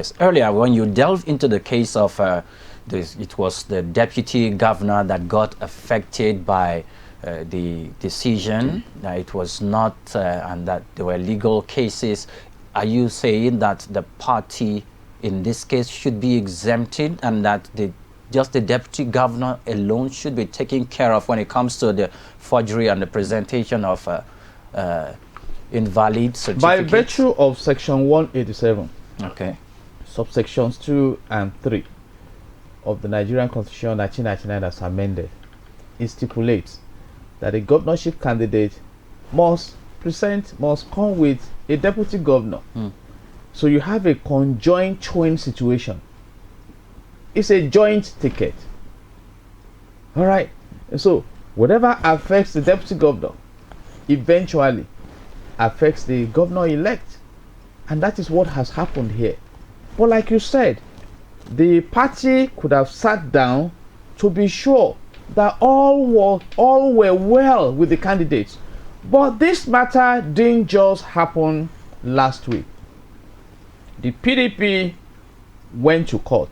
Yes, earlier when you delve into the case of it was the deputy governor that got affected by the decision. It was not, and that there were legal cases. Are you saying that the party in this case should be exempted, and that just the deputy governor alone should be taken care of when it comes to the forgery and the presentation of invalid certificates? By virtue of Section 187, okay, subsections 2 and 3 of the Nigerian Constitution 1999 as amended, it stipulates that a governorship candidate must come with a deputy governor. So you have a conjoint twin situation. It's a joint ticket. All right. And so whatever affects the deputy governor eventually affects the governor-elect. And that is what has happened here. But like you said, the party could have sat down to be sure that all were well with the candidates. But this matter didn't just happen last week. The PDP went to court,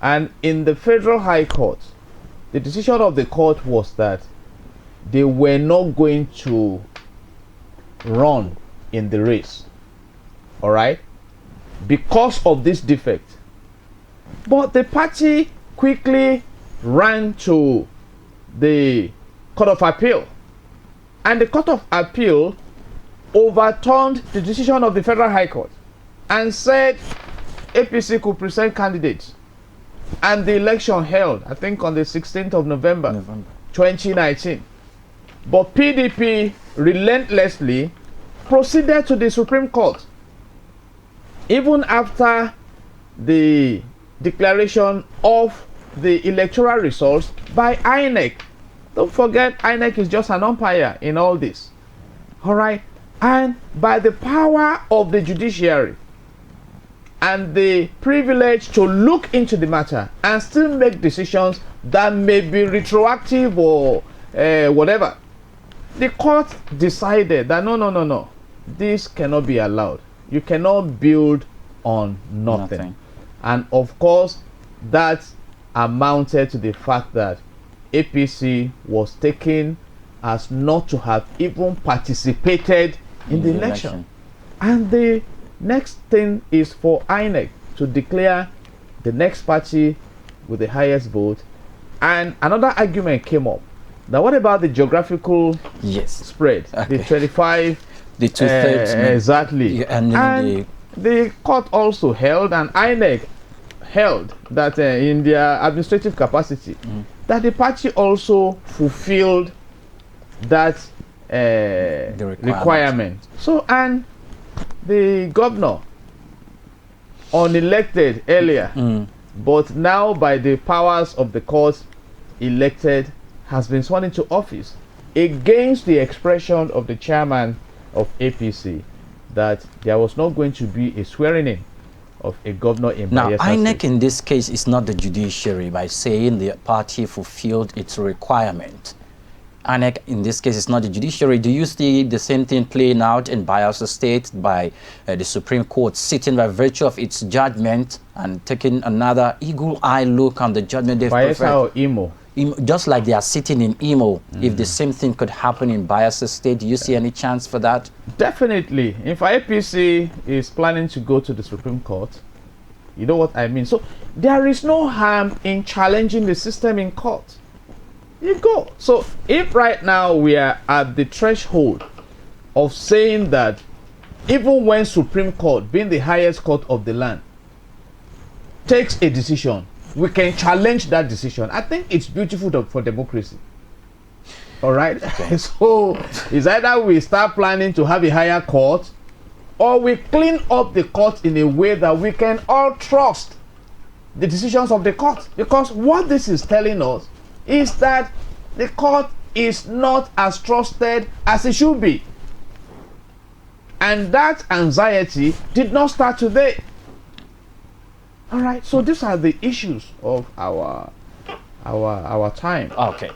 and in the Federal High Court, the decision of the court was that they were not going to run in the race, all right, because of this defect. But the party quickly ran to the Court of Appeal, and the Court of Appeal overturned the decision of the Federal High Court and said APC could present candidates, and the election held, I think, on the 16th of November 2019. But PDP relentlessly proceeded to the Supreme Court even after the declaration of the electoral results by INEC. Don't forget, INEC is just an umpire in all this. All right? And by the power of the judiciary and the privilege to look into the matter and still make decisions that may be retroactive or whatever, the court decided that no, this cannot be allowed. You cannot build on nothing. And of course, that amounted to the fact that APC was taken as not to have even participated in the election. And the next thing is for INEC to declare the next party with the highest vote. And another argument came up. Now, what about the geographical spread? Okay. The 25, the 2/3, exactly. And the court also held, and INEC held, that in their administrative capacity, that the party also fulfilled that requirement. So, and the governor, unelected earlier, but now by the powers of the court, elected, has been sworn into office against the expression of the chairman of APC that there was not going to be a swearing in of a governor in Now, Bayelsa INEC State. in this case is not the judiciary by saying the party fulfilled its requirement. INEC in this case is not the judiciary. Do you see the same thing playing out in Bayelsa State by the Supreme Court sitting by virtue of its judgment and taking another eagle-eye look on the judgment they've Bayelsa or Imo? Just like they are sitting in Imo, if the same thing could happen in Bayelsa State, do you see any chance for that? Definitely. If APC is planning to go to the Supreme Court, you know what I mean. So there is no harm in challenging the system in court. You go. So if right now we are at the threshold of saying that even when Supreme Court, being the highest court of the land, takes a decision, we can challenge that decision. I think it's beautiful for democracy. All right. Okay. So it's either we start planning to have a higher court, or we clean up the court in a way that we can all trust the decisions of the court. Because what this is telling us is that the court is not as trusted as it should be. And that anxiety did not start today. All right, so these are the issues of our time. Okay.